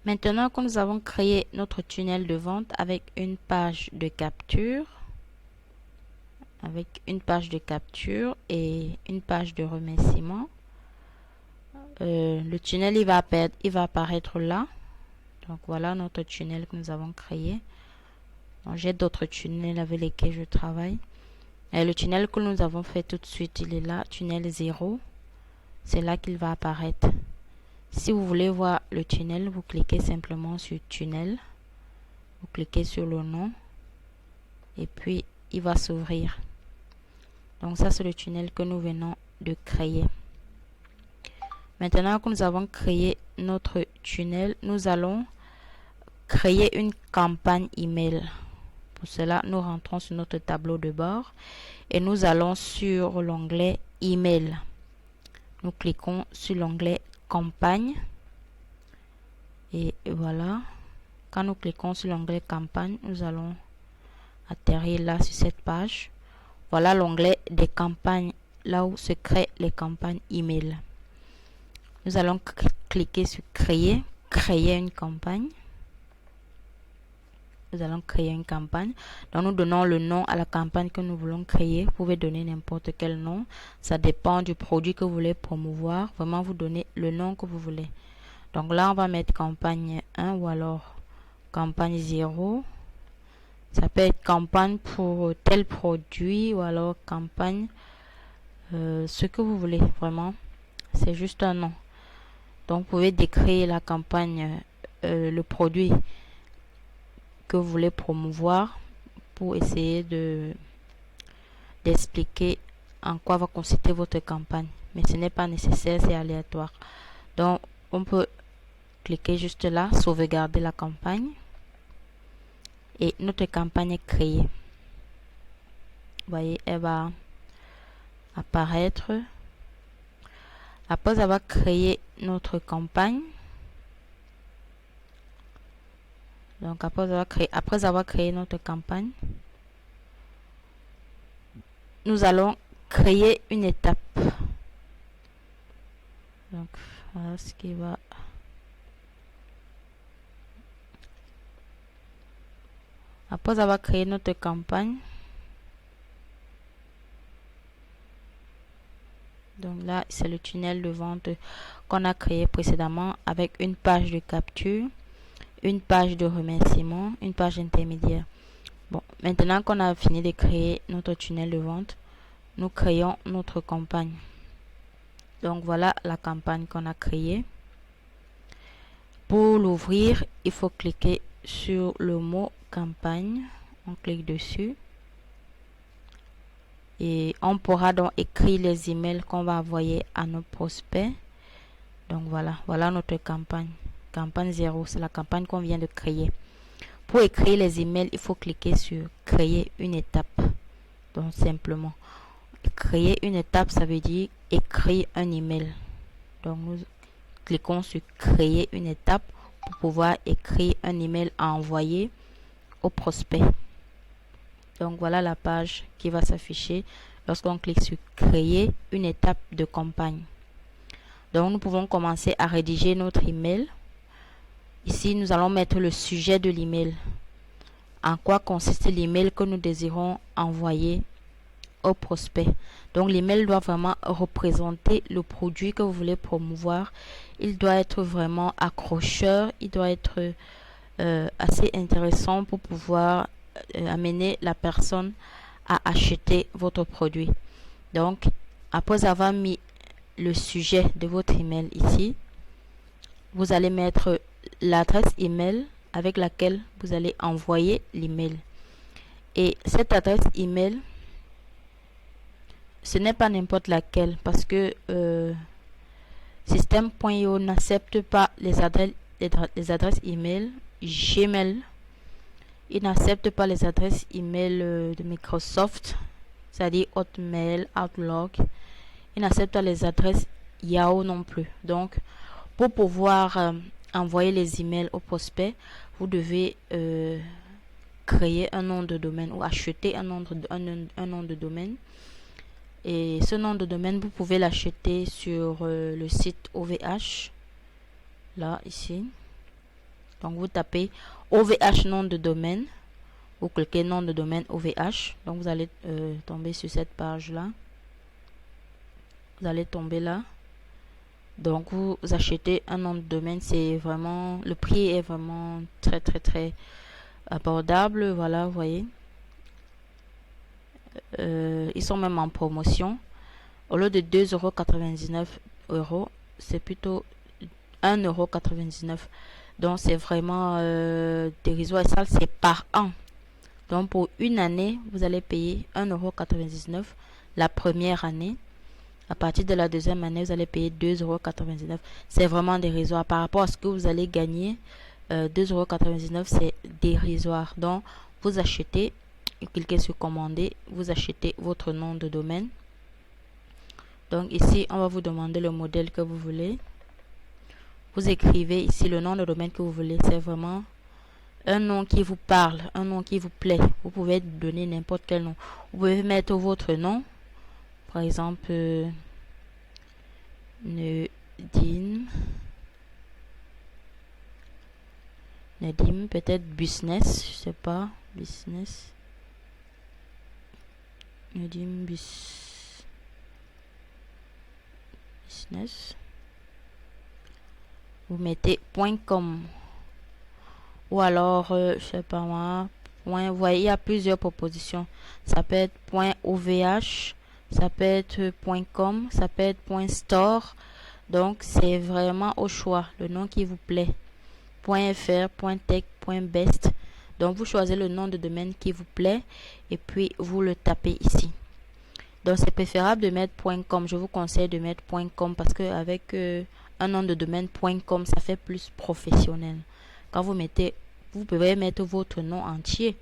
Maintenant que nous avons créé notre tunnel de vente avec une page de capture, et une page de remerciement, le tunnel il va apparaître là. Donc voilà notre tunnel que nous avons créé. J'ai d'autres tunnels avec lesquels je travaille. Et le tunnel que nous avons fait tout de suite, il est là, tunnel 0. C'est là qu'il va apparaître. Si vous voulez voir le tunnel, vous cliquez simplement sur tunnel. Vous cliquez sur le nom. Et puis, il va s'ouvrir. Donc ça, c'est le tunnel que nous venons de créer. Maintenant que nous avons créé notre tunnel, nous allons créer une campagne email. Pour cela, nous rentrons sur notre tableau de bord et nous allons sur l'onglet email. Nous cliquons sur l'onglet campagne et voilà. Quand nous cliquons sur l'onglet campagne, nous allons atterrir là sur cette page. Voilà l'onglet des campagnes, là où se créent les campagnes email. Nous allons cliquer sur créer une campagne. Nous allons créer une campagne. Donc nous donnons le nom à la campagne que nous voulons créer. Vous pouvez donner n'importe quel nom. Ça dépend du produit que vous voulez promouvoir. Vraiment, vous donnez le nom que vous voulez. Donc là, on va mettre campagne 1 ou alors campagne 0. Ça peut être campagne pour tel produit ou alors campagne ce que vous voulez. Vraiment, c'est juste un nom. Donc, vous pouvez décrire la campagne, le produit que vous voulez promouvoir pour essayer d'expliquer en quoi va consister votre campagne. Mais ce n'est pas nécessaire, c'est aléatoire. Donc, on peut cliquer juste là, sauvegarder la campagne. Et notre campagne est créée. Vous voyez, elle va apparaître. Après avoir créé notre campagne, donc après avoir créé notre campagne, nous allons créer une étape. Donc voilà ce qui va. Après avoir créé notre campagne, donc là c'est le tunnel de vente qu'on a créé précédemment avec une page de capture, une page de remerciement, une page intermédiaire. Bon, maintenant qu'on a fini de créer notre tunnel de vente, nous créons notre campagne. Donc voilà la campagne qu'on a créée. Pour l'ouvrir, il faut cliquer sur le mot campagne. On clique dessus. Et on pourra donc écrire les emails qu'on va envoyer à nos prospects. Donc voilà notre campagne. Campagne 0, c'est la campagne qu'on vient de créer. Pour écrire les emails, il faut cliquer sur créer une étape. Donc simplement, créer une étape, ça veut dire écrire un email. Donc nous cliquons sur créer une étape pour pouvoir écrire un email à envoyer au prospect. Donc voilà la page qui va s'afficher lorsqu'on clique sur créer une étape de campagne. Donc nous pouvons commencer à rédiger notre email. Ici, nous allons mettre le sujet de l'email. En quoi consiste l'email que nous désirons envoyer au prospect. Donc l'email doit vraiment représenter le produit que vous voulez promouvoir. Il doit être vraiment accrocheur. Il doit être assez intéressant pour pouvoir amener la personne à acheter votre produit. Donc après avoir mis le sujet de votre email ici, vous allez mettre l'adresse email avec laquelle vous allez envoyer l'email. Et cette adresse email, ce n'est pas n'importe laquelle parce que System.io n'accepte pas les adresses email Gmail. Il n'accepte pas les adresses email de Microsoft, c'est-à-dire Hotmail, Outlook. Il n'accepte pas les adresses Yahoo non plus. Donc, pour pouvoir envoyer les emails au prospect, vous devez créer un nom de domaine ou acheter un nom de domaine. Et ce nom de domaine, vous pouvez l'acheter sur le site OVH. Là, ici. Donc vous tapez OVH nom de domaine. Vous cliquez nom de domaine OVH. Donc vous allez tomber sur cette page là. Vous allez tomber là. Donc vous achetez un nom de domaine. C'est vraiment, le prix est vraiment très abordable. Voilà, vous voyez. Ils sont même en promotion. Au lieu de 2,99 €, c'est plutôt 1,99 €. Donc c'est vraiment dérisoire. Et ça, c'est par an. Donc pour une année, vous allez payer 1,99 € la première année. À partir de la deuxième année, vous allez payer 2,99 €. C'est vraiment dérisoire. Par rapport à ce que vous allez gagner, 2,99 €, c'est dérisoire. Donc vous achetez, cliquez sur commander, vous achetez votre nom de domaine. Donc ici, on va vous demander le modèle que vous voulez. Vous écrivez ici le nom de domaine que vous voulez. C'est vraiment un nom qui vous parle, un nom qui vous plaît. Vous pouvez donner n'importe quel nom. Vous pouvez mettre votre nom. Par exemple, Nedim, peut-être business, je sais pas, business. Nedim business. Vous mettez .com ou alors je sais pas moi, vous voyez, il y a plusieurs propositions. Ça peut être .ovh, ça peut être .com, ça peut être .store. Donc c'est vraiment au choix, le nom qui vous plaît. .fr, .tech, .best. Donc vous choisissez le nom de domaine qui vous plaît et puis vous le tapez ici. Donc c'est préférable de mettre .com. Je vous conseille de mettre .com parce que avec un nom de domaine .com, ça fait plus professionnel. Quand vous mettez, vous pouvez mettre votre nom entier.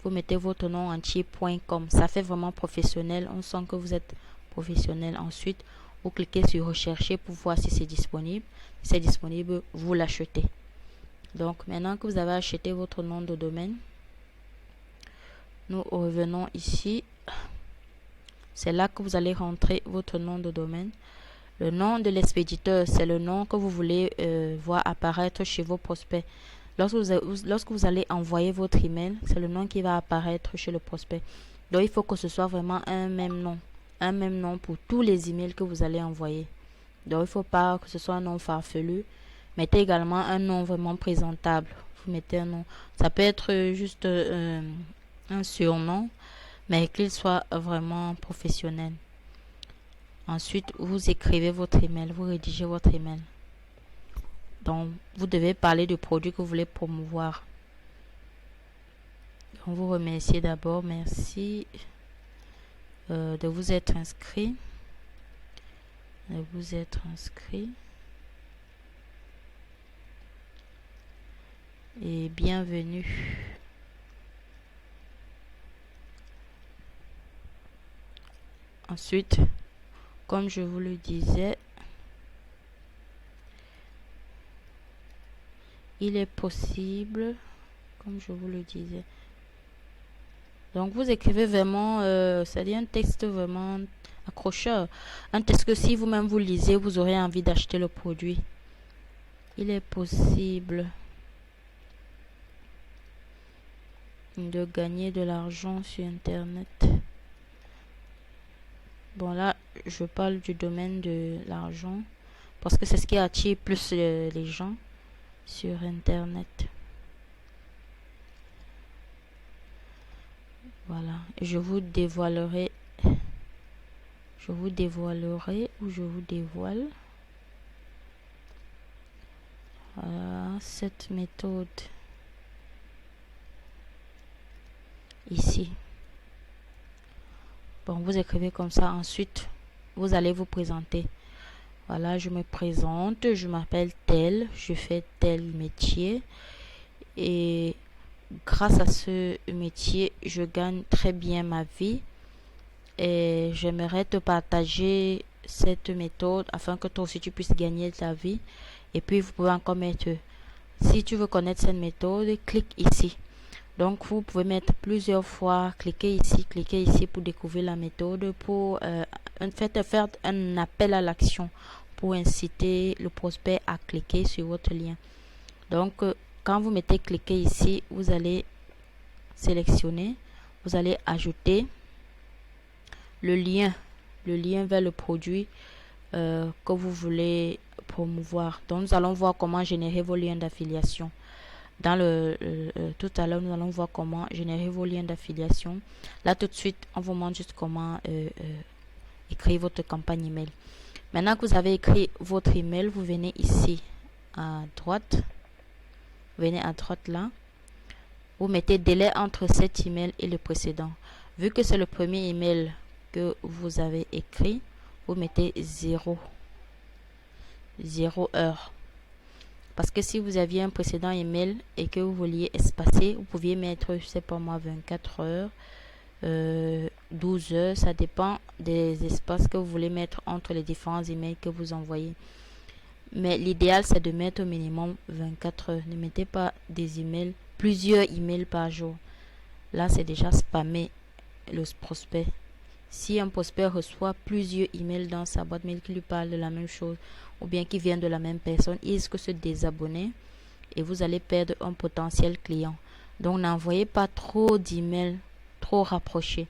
Vous mettez votre nom entier .com. Ça fait vraiment professionnel. On sent que vous êtes professionnel. Ensuite, vous cliquez sur rechercher pour voir si c'est disponible. Si c'est disponible, vous l'achetez. Donc maintenant que vous avez acheté votre nom de domaine, nous revenons ici. C'est là que vous allez rentrer votre nom de domaine. Le nom de l'expéditeur, c'est le nom que vous voulez voir apparaître chez vos prospects. Lorsque vous allez envoyer votre email, c'est le nom qui va apparaître chez le prospect. Donc il faut que ce soit vraiment un même nom. Un même nom pour tous les emails que vous allez envoyer. Donc il ne faut pas que ce soit un nom farfelu. Mettez également un nom vraiment présentable. Vous mettez un nom. Ça peut être juste un surnom, mais qu'il soit vraiment professionnel. Ensuite, vous écrivez votre email, vous rédigez votre email. Donc, vous devez parler du produit que vous voulez promouvoir. On vous remercie d'abord. Merci de vous être inscrit. Et bienvenue. Ensuite, comme je vous le disais, il est possible, comme je vous le disais. Donc, vous écrivez vraiment, c'est-à-dire un texte vraiment accrocheur. Un texte que si vous-même vous lisez, vous aurez envie d'acheter le produit. Il est possible de gagner de l'argent sur Internet. Bon, là, je parle du domaine de l'argent parce que c'est ce qui attire plus les gens sur Internet. Voilà. Je vous dévoile cette méthode ici. Bon, vous écrivez comme ça. Ensuite, vous allez vous présenter. Voilà, je me présente. Je m'appelle tel. Je fais tel métier. Et grâce à ce métier, je gagne très bien ma vie. Et j'aimerais te partager cette méthode afin que toi aussi tu puisses gagner ta vie. Et puis, vous pouvez encore mettre, si tu veux connaître cette méthode, clique ici. Donc, vous pouvez mettre plusieurs fois, cliquez ici pour découvrir la méthode, pour faire un appel à l'action, pour inciter le prospect à cliquer sur votre lien. Donc, quand vous mettez cliquer ici, vous allez sélectionner, vous allez ajouter le lien vers le produit que vous voulez promouvoir. Donc nous allons voir comment générer vos liens d'affiliation. Dans tout à l'heure, nous allons voir comment générer vos liens d'affiliation. Là, tout de suite, on vous montre juste comment écrire votre campagne email. Maintenant que vous avez écrit votre email, vous venez ici à droite. Vous venez à droite là. Vous mettez délai entre cet email et le précédent. Vu que c'est le premier email que vous avez écrit, vous mettez 0 heure. Parce que si vous aviez un précédent email et que vous vouliez espacer, vous pouviez mettre, je sais pas moi, 24 heures, 12 heures, ça dépend des espaces que vous voulez mettre entre les différents emails que vous envoyez. Mais l'idéal, c'est de mettre au minimum 24 heures. Ne mettez pas des emails, plusieurs emails par jour. Là, c'est déjà spammé le prospect. Si un prospect reçoit plusieurs emails dans sa boîte mail qui lui parlent de la même chose ou bien qui viennent de la même personne, il risque de se désabonner et vous allez perdre un potentiel client. Donc n'envoyez pas trop d'emails trop rapprochés.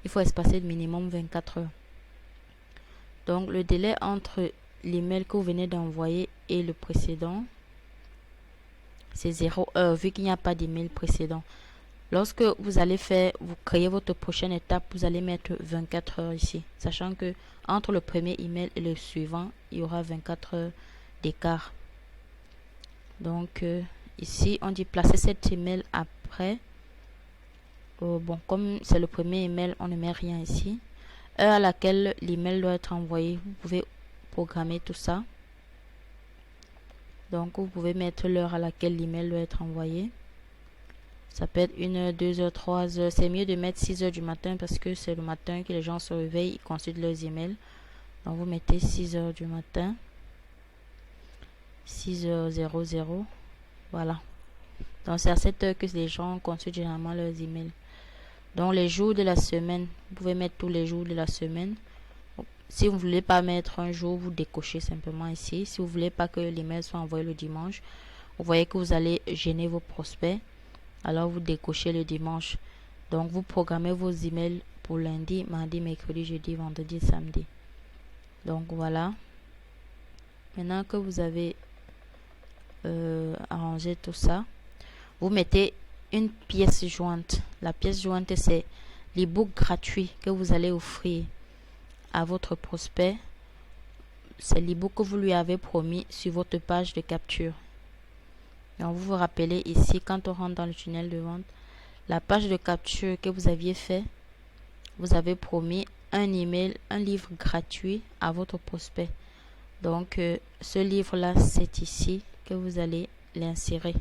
Il faut espacer de minimum 24 heures. Donc le délai entre l'email que vous venez d'envoyer et le précédent, c'est 0 heure vu qu'il n'y a pas d'email précédent. Lorsque vous allez vous créez votre prochaine étape, vous allez mettre 24 heures ici, sachant que entre le premier email et le suivant, il y aura 24 heures d'écart. Donc ici, on dit placer cet email après. Bon, comme c'est le premier email, on ne met rien ici. Heure à laquelle l'email doit être envoyé, vous pouvez programmer tout ça. Donc, vous pouvez mettre l'heure à laquelle l'email doit être envoyé. Ça peut être 1 heure, 2 heures, 3 heures. C'est mieux de mettre 6 heures du matin parce que c'est le matin que les gens se réveillent, ils consultent leurs emails. Donc vous mettez 6 heures du matin. 6h00. Voilà. Donc c'est à cette heure que les gens consultent généralement leurs emails. Donc les jours de la semaine, vous pouvez mettre tous les jours de la semaine. Si vous ne voulez pas mettre un jour, vous décochez simplement ici. Si vous ne voulez pas que l'email soit envoyé le dimanche, vous voyez que vous allez gêner vos prospects. Alors vous décochez le dimanche. Donc vous programmez vos emails pour lundi, mardi, mercredi, jeudi, vendredi, samedi. Donc voilà. Maintenant que vous avez arrangé tout ça, vous mettez une pièce jointe. La pièce jointe, c'est l'ebook gratuit que vous allez offrir à votre prospect. C'est l'ebook que vous lui avez promis sur votre page de capture. Donc vous vous rappelez ici, quand on rentre dans le tunnel de vente, la page de capture que vous aviez fait, vous avez promis un email, un livre gratuit à votre prospect. Donc ce livre là, c'est ici que vous allez l'insérer.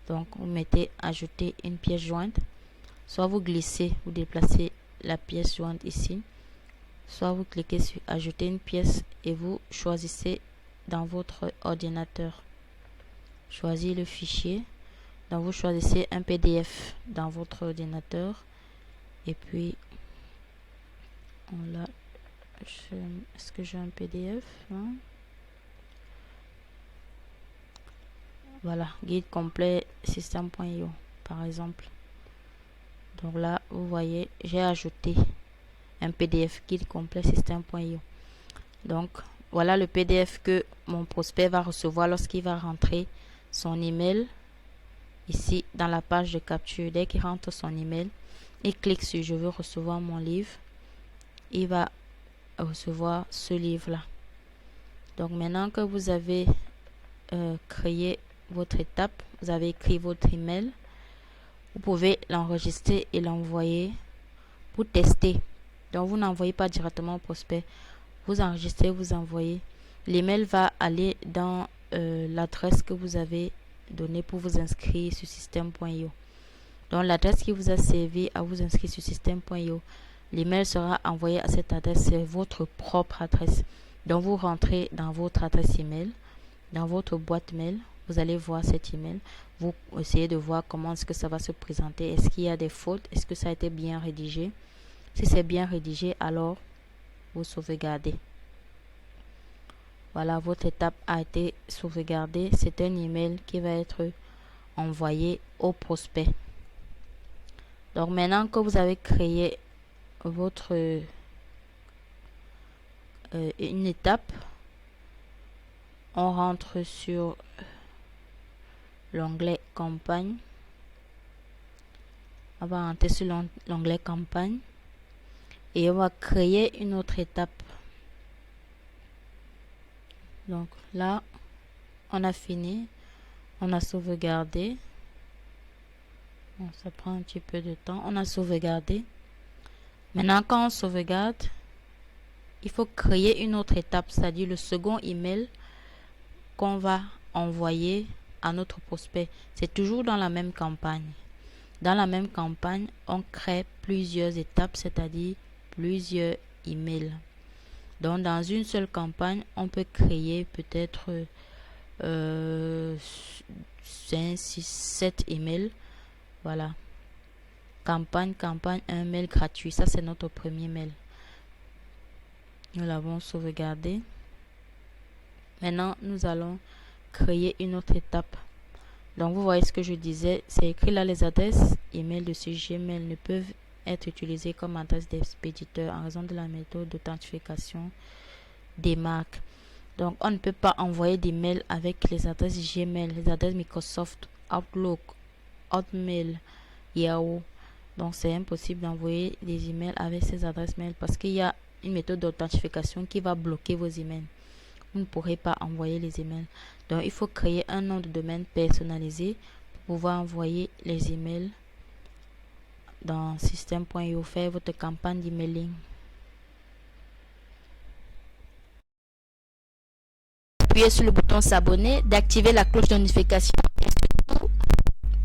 Donc vous mettez ajouter une pièce jointe, soit vous glissez, vous déplacez la pièce jointe ici, soit vous cliquez sur ajouter une pièce et vous choisissez dans votre ordinateur. Choisissez le fichier. Donc vous choisissez un PDF dans votre ordinateur et puis là, est-ce que j'ai un PDF hein? Voilà, guide complet système.io par exemple. Donc là, vous voyez, j'ai ajouté un PDF guide complet système.io. Donc voilà le PDF que mon prospect va recevoir lorsqu'il va rentrer son email ici dans la page de capture. Dès qu'il rentre son email, il clique sur je veux recevoir mon livre, il va recevoir ce livre là. Donc maintenant que vous avez créé votre étape, vous avez écrit votre email, vous pouvez l'enregistrer et l'envoyer pour tester. Donc vous n'envoyez pas directement au prospect, vous enregistrez, vous envoyez. L'email va aller dans l'adresse que vous avez donnée pour vous inscrire sur système.io. Donc l'adresse qui vous a servi à vous inscrire sur système.io, l'email sera envoyé à cette adresse, c'est votre propre adresse. Donc vous rentrez dans votre adresse email, dans votre boîte mail, vous allez voir cet email, vous essayez de voir comment est-ce que ça va se présenter, est-ce qu'il y a des fautes, est-ce que ça a été bien rédigé. Si c'est bien rédigé, alors vous sauvegardez. Voilà, votre étape a été sauvegardée. C'est un email qui va être envoyer au prospect. Donc maintenant que vous avez créé votre une étape, on rentre sur l'onglet campagne. On va rentrer sur l'onglet campagne et on va créer une autre étape. Donc là, on a fini, on a sauvegardé. Bon, ça prend un petit peu de temps. On a sauvegardé. Maintenant, quand on sauvegarde, il faut créer une autre étape, c'est-à-dire le second email qu'on va envoyer à notre prospect. C'est toujours dans la même campagne. Dans la même campagne, on crée plusieurs étapes, c'est-à-dire plusieurs emails. Donc, dans une seule campagne, on peut créer peut-être 5, 6, 7 emails. Voilà. Campagne, un mail gratuit. Ça, c'est notre premier mail. Nous l'avons sauvegardé. Maintenant, nous allons créer une autre étape. Donc, vous voyez ce que je disais. C'est écrit là, les adresses email de ce Gmail ne peuvent être utilisées comme adresse d'expéditeur en raison de la méthode d'authentification des marques. Donc, on ne peut pas envoyer des mails avec les adresses Gmail, les adresses Microsoft, Outlook, Hotmail, Yahoo. Donc, c'est impossible d'envoyer des emails avec ces adresses mail parce qu'il y a une méthode d'authentification qui va bloquer vos emails. Vous ne pourrez pas envoyer les emails. Donc, il faut créer un nom de domaine personnalisé pour pouvoir envoyer les emails dans système.io, faire votre campagne d'emailing. Appuyez sur le bouton s'abonner, d'activer la cloche de notification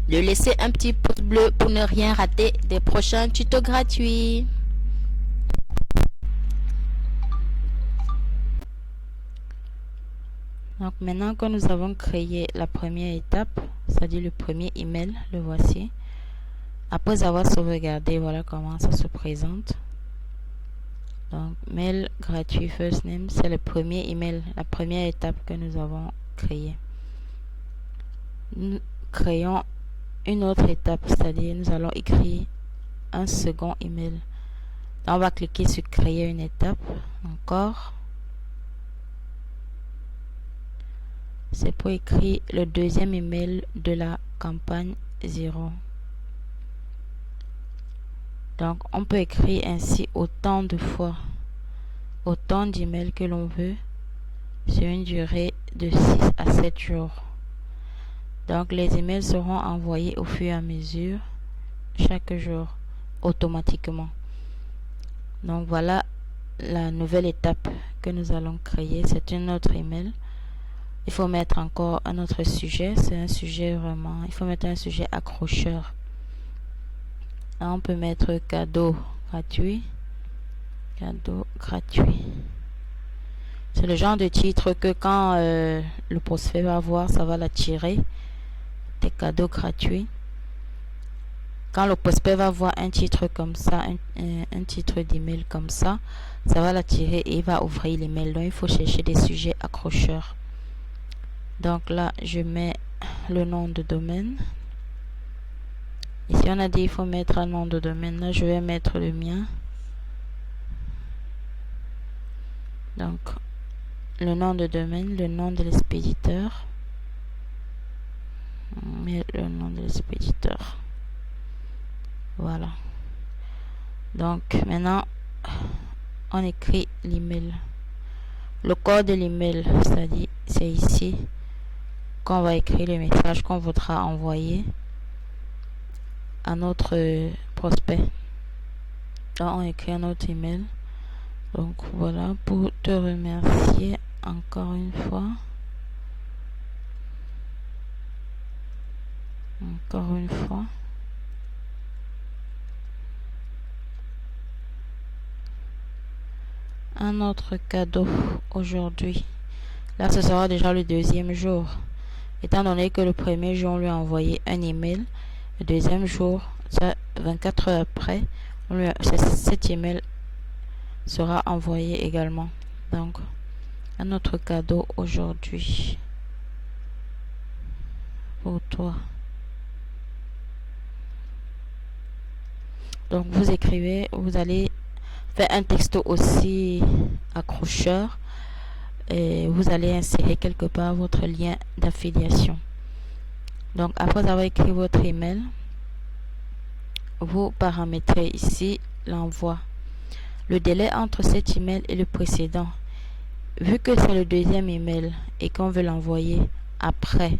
et de laisser un petit pouce bleu pour ne rien rater des prochains tutos gratuits. Donc maintenant que nous avons créé la première étape, c'est-à-dire le premier email, le voici. Après avoir sauvegardé, voilà comment ça se présente. Donc mail gratuit first name, c'est le premier email, la première étape que nous avons créée. Nous créons une autre étape, c'est-à-dire nous allons écrire un second email. Donc, on va cliquer sur créer une étape. Encore. C'est pour écrire le deuxième email de la campagne 0. Donc, on peut écrire ainsi autant de fois, autant d'emails que l'on veut sur une durée de 6 à 7 jours. Donc, les emails seront envoyés au fur et à mesure, chaque jour, automatiquement. Donc, voilà la nouvelle étape que nous allons créer. C'est une autre email. Il faut mettre encore un autre sujet. C'est un sujet vraiment... Il faut mettre un sujet accrocheur. Là, on peut mettre cadeau gratuit. Cadeau gratuit. C'est le genre de titre que quand le prospect va voir, ça va l'attirer. Des cadeaux gratuits. Quand le prospect va voir un titre comme ça, un titre d'email comme ça, ça va l'attirer et il va ouvrir l'email. Donc, il faut chercher des sujets accrocheurs. Donc là, je mets le nom de domaine. Ici, on a dit il faut mettre un nom de domaine. Là, je vais mettre le mien. Donc, le nom de domaine, le nom de l'expéditeur. Mais le nom de l'expéditeur. Voilà. Donc, maintenant, on écrit l'email. Le code de l'email, c'est-à-dire, c'est ici qu'on va écrire le message qu'on voudra envoyer à notre prospect. Là, on écrit un autre email. Donc, voilà, pour te remercier encore une fois. Encore une fois. Un autre cadeau aujourd'hui. Là, ce sera déjà le deuxième jour. Étant donné que le premier jour, on lui a envoyé un email. Le deuxième jour, ça, 24 heures après, cet email sera envoyé également. Donc, un autre cadeau aujourd'hui pour toi. Donc vous écrivez, vous allez faire un texte aussi accrocheur et vous allez insérer quelque part votre lien d'affiliation. Donc après avoir écrit votre email, vous paramétrez ici l'envoi. Le délai entre cet email et le précédent, vu que c'est le deuxième email et qu'on veut l'envoyer après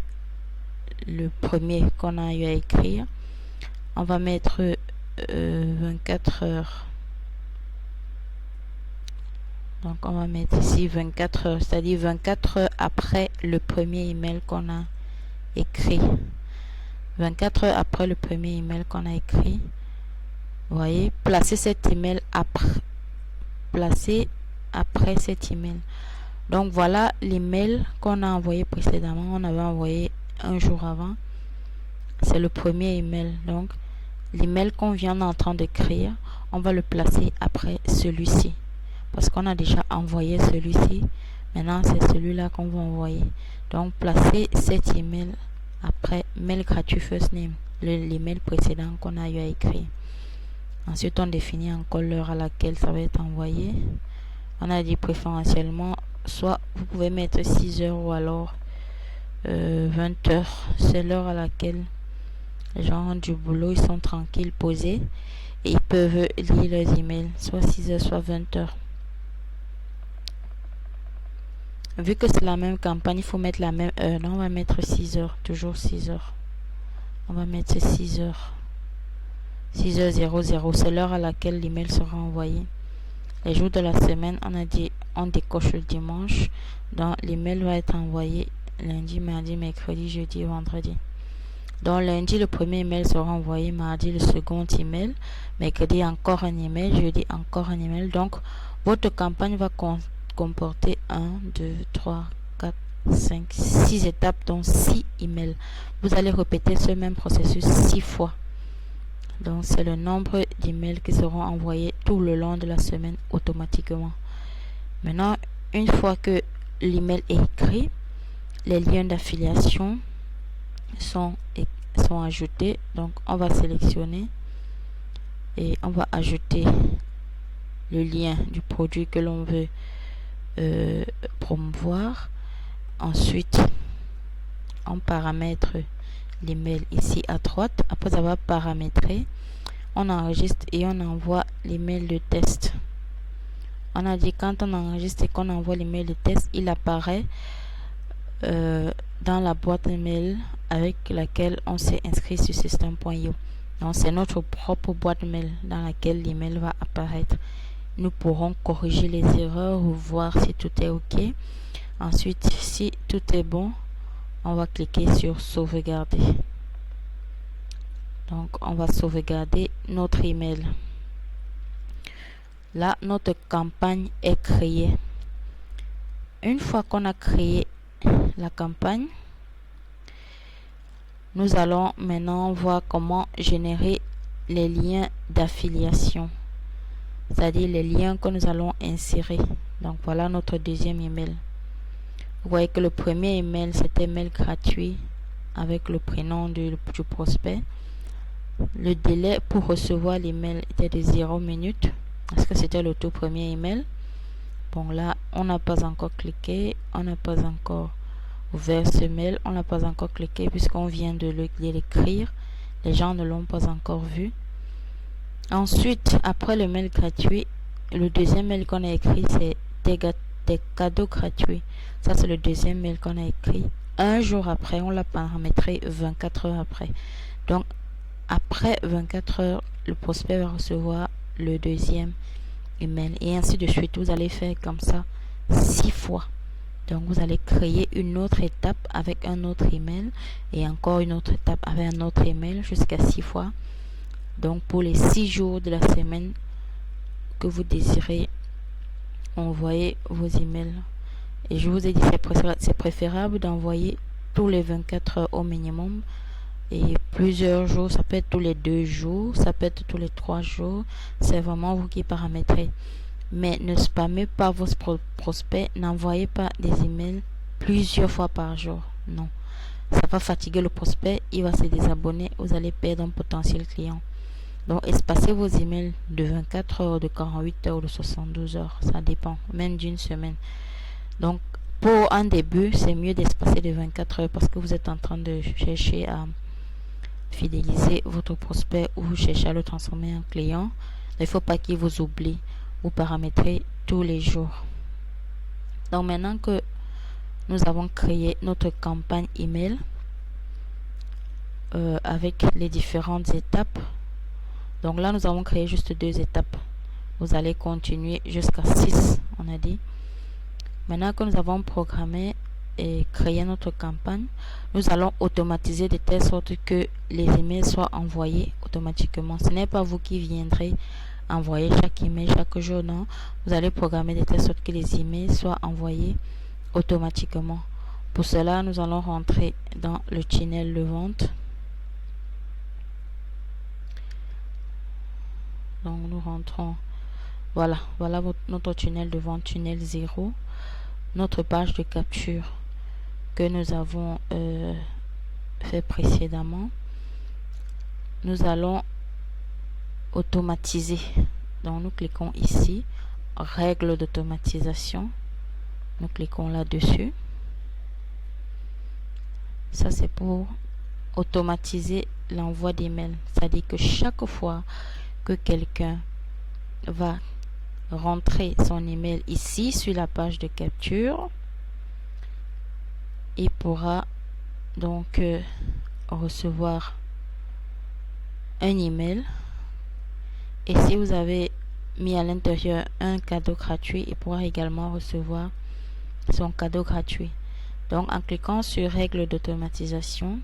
le premier qu'on a eu à écrire, on va mettre 24 heures. Donc on va mettre ici 24 heures, c'est-à-dire 24 heures après le premier email qu'on a écrit. 24 heures après le premier email qu'on a écrit. Vous voyez, placez cet email après. Placez après cet email. Donc voilà l'email qu'on a envoyé précédemment. On avait envoyé un jour avant. C'est le premier email. Donc l'email qu'on vient d'entendre d'écrire, on va le placer après celui-ci. Parce qu'on a déjà envoyé celui-ci. Maintenant, c'est celui-là qu'on va envoyer. Donc, placez cet email après mail gratuit first name, l'email précédent qu'on a eu à écrire. Ensuite, on définit encore l'heure à laquelle ça va être envoyé. On a dit préférentiellement, soit vous pouvez mettre 6 heures ou alors 20 heures. C'est l'heure à laquelle les gens rentrent du boulot, ils sont tranquilles, posés et ils peuvent lire leurs emails, soit 6 heures, soit 20 heures. Vu que c'est la même campagne, il faut mettre la même heure. Donc, on va mettre 6 heures, toujours 6 heures. On va mettre 6 heures. 6h00, c'est l'heure à laquelle l'email sera envoyé. Les jours de la semaine, on a dit, on décoche le dimanche. Donc, l'email va être envoyé lundi, mardi, mercredi, jeudi, vendredi. Donc, lundi, le premier email sera envoyé, mardi, le second email, mercredi, encore un email, jeudi, encore un email. Donc, votre campagne va comporter 1, 2, 3, 4, 5, 6 étapes, donc 6 emails. Vous allez répéter ce même processus 6 fois. Donc, c'est le nombre d'emails qui seront envoyés tout le long de la semaine automatiquement. Maintenant, une fois que l'email est écrit, les liens d'affiliation sont ajoutés. Donc, on va sélectionner et on va ajouter le lien du produit que l'on veut promouvoir. Ensuite, on paramètre l'email ici à droite. Après avoir paramétré, on enregistre et on envoie l'email de test. On a dit quand on enregistre et qu'on envoie l'email de test, il apparaît dans la boîte email avec laquelle on s'est inscrit sur system.io. Donc c'est notre propre boîte mail dans laquelle l'email va apparaître. Nous pourrons corriger les erreurs ou voir si tout est ok. Ensuite, si tout est bon, on va cliquer sur sauvegarder. Donc on va sauvegarder notre email. Là, notre campagne est créée. Une fois qu'on a créé la campagne, nous allons maintenant voir comment générer les liens d'affiliation, c'est-à-dire les liens que nous allons insérer. Donc voilà notre deuxième email. Vous voyez que le premier email c'était mail gratuit avec le prénom du prospect. Le délai pour recevoir l'email était de 0 minutes parce que c'était le tout premier email. Bon, là on n'a pas encore cliqué, on n'a pas encore ouvert ce mail, on n'a pas encore cliqué puisqu'on vient de l'écrire. Les gens ne l'ont pas encore vu. Ensuite, après le mail gratuit, le deuxième mail qu'on a écrit c'est des cadeaux gratuits. Ça c'est le deuxième mail qu'on a écrit. Un jour après, on l'a paramétré 24 heures après. Donc après 24 heures, le prospect va recevoir le deuxième email et ainsi de suite. Vous allez faire comme ça 6 fois. Donc vous allez créer une autre étape avec un autre email et encore une autre étape avec un autre email jusqu'à 6 fois. Donc pour les 6 jours de la semaine que vous désirez envoyer vos emails. Et je vous ai dit c'est préférable d'envoyer tous les 24 heures au minimum. Et plusieurs jours, ça peut être tous les 2 jours, ça peut être tous les 3 jours. C'est vraiment vous qui paramétrez. Mais ne spammez pas vos prospects, n'envoyez pas des emails plusieurs fois par jour. Non, ça va fatiguer le prospect, il va se désabonner, vous allez perdre un potentiel client. Donc, espacez vos emails de 24 heures, de 48 heures, de 72 heures. Ça dépend, même d'une semaine. Donc, pour un début, c'est mieux d'espacer de 24 heures parce que vous êtes en train de chercher à fidéliser votre prospect ou chercher à le transformer en client. Il ne faut pas qu'il vous oublie. Vous paramétrez tous les jours. Donc, maintenant que nous avons créé notre campagne email avec les différentes étapes. Donc là, nous avons créé juste 2 étapes. Vous allez continuer jusqu'à 6, on a dit. Maintenant que nous avons programmé et créé notre campagne, nous allons automatiser de telle sorte que les emails soient envoyés automatiquement. Ce n'est pas vous qui viendrez envoyer chaque email chaque jour, non. Vous allez programmer de telle sorte que les emails soient envoyés automatiquement. Pour cela, nous allons rentrer dans le tunnel de vente. Donc nous rentrons, voilà notre tunnel de vente, tunnel 0, notre page de capture que nous avons fait précédemment. Nous allons automatiser. Donc nous cliquons ici, règles d'automatisation. Nous cliquons là-dessus. Ça c'est pour automatiser l'envoi d'email. C'est-à-dire que chaque fois que quelqu'un va rentrer son email ici sur la page de capture, il pourra donc recevoir un email. Et si vous avez mis à l'intérieur un cadeau gratuit, il pourra également recevoir son cadeau gratuit. Donc en cliquant sur règles d'automatisation,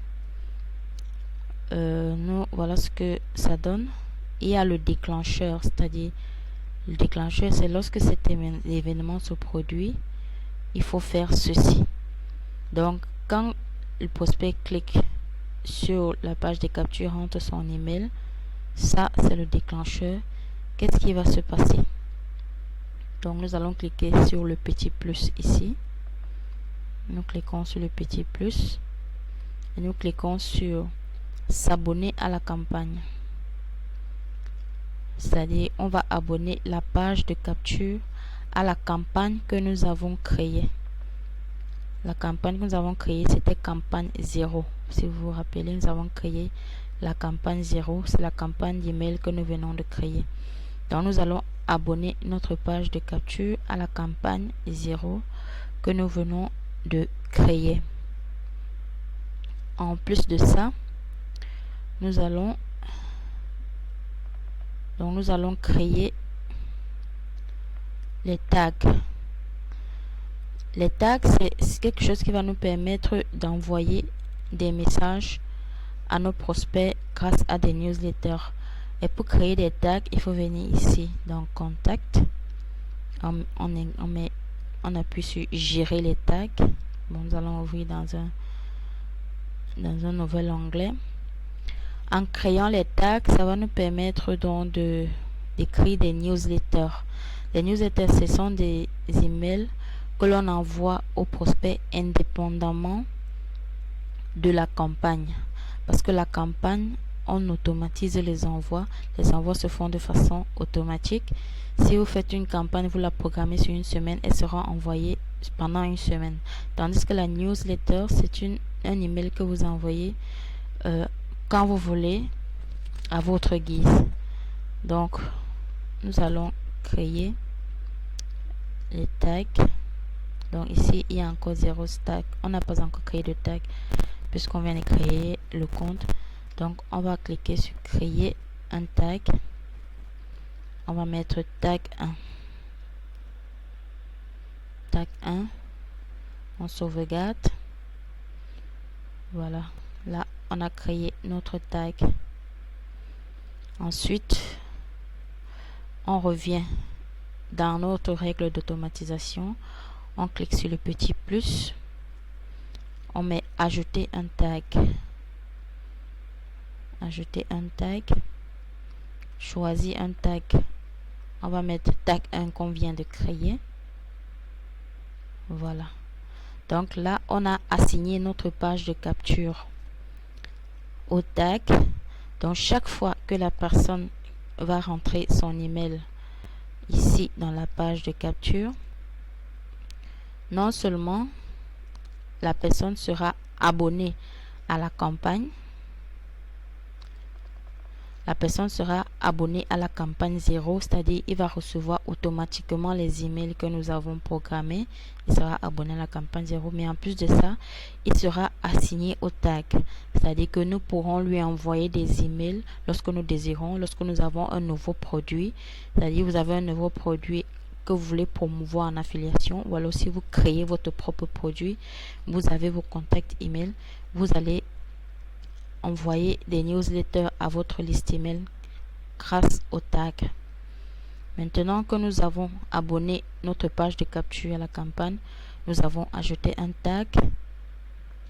voilà ce que ça donne. Il y a le déclencheur, c'est-à-dire le déclencheur, c'est lorsque cet événement se produit, il faut faire ceci. Donc quand le prospect clique sur la page de capture, entre son email, ça c'est le déclencheur. Qu'est-ce qui va se passer? Donc nous allons cliquer sur le petit plus ici. Nous cliquons sur le petit plus et nous cliquons sur s'abonner à la campagne. C'est-à-dire on va abonner la page de capture à la campagne que nous avons créée. La campagne que nous avons créée, c'était campagne 0. Si vous vous rappelez, nous avons créé la campagne 0. C'est la campagne d'email que nous venons de créer. Donc nous allons abonner notre page de capture à la campagne 0 que nous venons de créer. En plus de ça, nous allons créer les tags. Les tags, c'est quelque chose qui va nous permettre d'envoyer des messages à nos prospects grâce à des newsletters. Et pour créer des tags, il faut venir ici dans Contact. On appuie sur Gérer les tags. Bon, nous allons ouvrir dans un nouvel onglet. En créant les tags, ça va nous permettre donc d'écrire des newsletters. Les newsletters, ce sont des emails que l'on envoie aux prospects indépendamment de la campagne. Parce que la campagne, on automatise les envois. Les envois se font de façon automatique. Si vous faites une campagne, vous la programmez sur une semaine, elle sera envoyée pendant une semaine. Tandis que la newsletter, c'est un email que vous envoyez quand vous voulez, à votre guise. Donc, nous allons créer les tags. Donc ici, il y a encore 0 tag. On n'a pas encore créé de tag puisqu'on vient de créer le compte. Donc, on va cliquer sur créer un tag. On va mettre tag 1. Tag 1. On sauvegarde. Voilà. Là, on a créé notre tag. Ensuite, on revient dans notre règle d'automatisation. On clique sur le petit plus. On met ajouter un tag. Ajouter un tag. Choisis un tag. On va mettre tag 1 qu'on vient de créer. Voilà. Donc là, on a assigné notre page de capture au tag. Donc chaque fois que la personne va rentrer son email ici dans la page de capture, non seulement la personne sera abonnée à la campagne, la personne sera abonnée à la campagne 0, c'est-à-dire il va recevoir automatiquement les emails que nous avons programmés. Il sera abonné à la campagne 0, mais en plus de ça, il sera assigné au tag, c'est-à-dire que nous pourrons lui envoyer des emails lorsque nous désirons, lorsque nous avons un nouveau produit, c'est-à-dire vous avez un nouveau produit que vous voulez promouvoir en affiliation, ou alors si vous créez votre propre produit, vous avez vos contacts email, vous allez envoyer des newsletters à votre liste email grâce au tag. Maintenant que nous avons abonné notre page de capture à la campagne, nous avons ajouté un tag.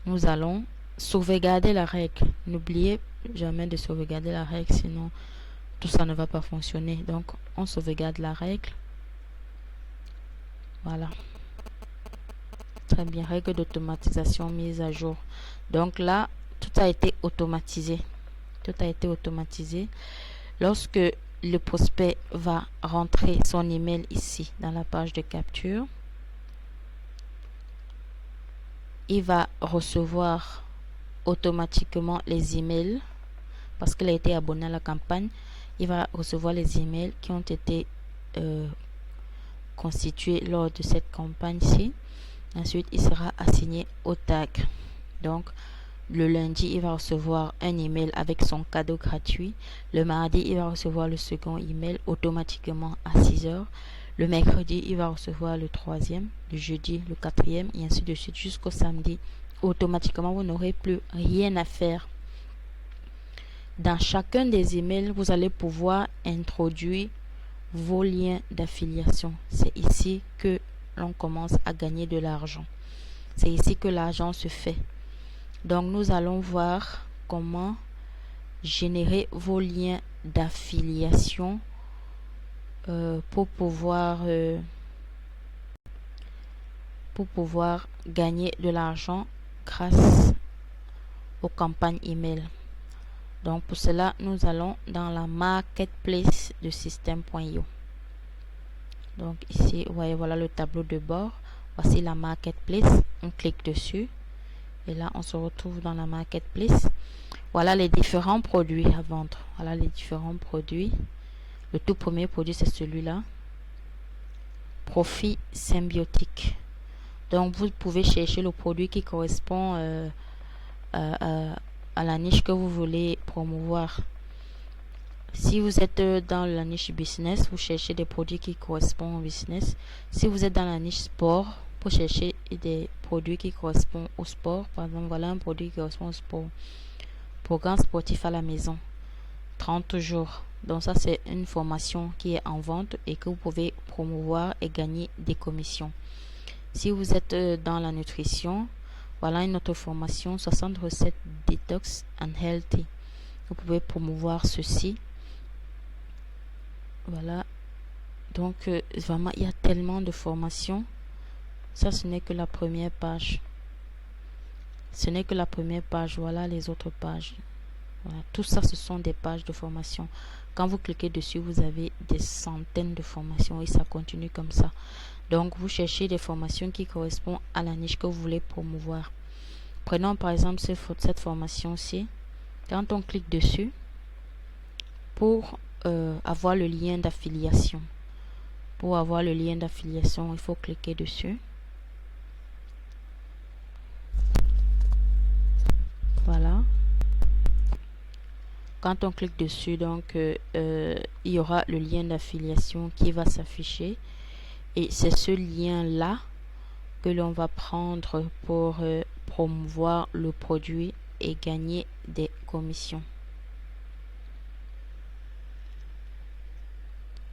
Nous allons sauvegarder la règle. N'oubliez jamais de sauvegarder la règle, sinon tout ça ne va pas fonctionner. Donc on sauvegarde la règle. Voilà. Très bien, règle d'automatisation mise à jour. Donc là, tout a été automatisé. Tout a été automatisé. Lorsque le prospect va rentrer son email ici dans la page de capture, il va recevoir automatiquement les emails parce qu'il a été abonné à la campagne. Il va recevoir les emails qui ont été constitués lors de cette campagne-ci. Ensuite, il sera assigné au tag. Donc, le lundi, il va recevoir un email avec son cadeau gratuit. Le mardi, il va recevoir le second email automatiquement à 6 heures. Le mercredi, il va recevoir le troisième. Le jeudi, le quatrième, et ainsi de suite jusqu'au samedi. Automatiquement, vous n'aurez plus rien à faire. Dans chacun des emails, vous allez pouvoir introduire vos liens d'affiliation. C'est ici que l'on commence à gagner de l'argent. C'est ici que l'argent se fait. Donc, nous allons voir comment générer vos liens d'affiliation pour pouvoir gagner de l'argent grâce aux campagnes email. Donc, pour cela, nous allons dans la marketplace de système.io. Donc, ici, vous voyez, voilà le tableau de bord. Voici la marketplace. On clique dessus. Et là, on se retrouve dans la marketplace. Voilà les différents produits à vendre. Voilà les différents produits. Le tout premier produit, c'est celui-là. Profit symbiotique. Donc, vous pouvez chercher le produit qui correspond à la niche que vous voulez promouvoir. Si vous êtes dans la niche business, vous cherchez des produits qui correspondent au business. Si vous êtes dans la niche sport, pour chercher des produits qui correspondent au sport. Par exemple, voilà un produit qui correspond au sport. Programme sportif à la maison. 30 jours. Donc ça, c'est une formation qui est en vente et que vous pouvez promouvoir et gagner des commissions. Si vous êtes dans la nutrition, voilà une autre formation, 60 recettes detox and healthy. Vous pouvez promouvoir ceci. Voilà. Donc, vraiment, il y a tellement de formations. Ça, ce n'est que la première page. Ce n'est que la première page. Voilà les autres pages. Voilà. Tout ça, ce sont des pages de formation. Quand vous cliquez dessus, vous avez des centaines de formations et ça continue comme ça. Donc, vous cherchez des formations qui correspondent à la niche que vous voulez promouvoir. Prenons par exemple cette formation-ci. Quand on clique dessus, pour avoir le lien d'affiliation. Pour avoir le lien d'affiliation, il faut cliquer dessus. Voilà. Quand on clique dessus, donc il y aura le lien d'affiliation qui va s'afficher. Et c'est ce lien-là que l'on va prendre pour promouvoir le produit et gagner des commissions.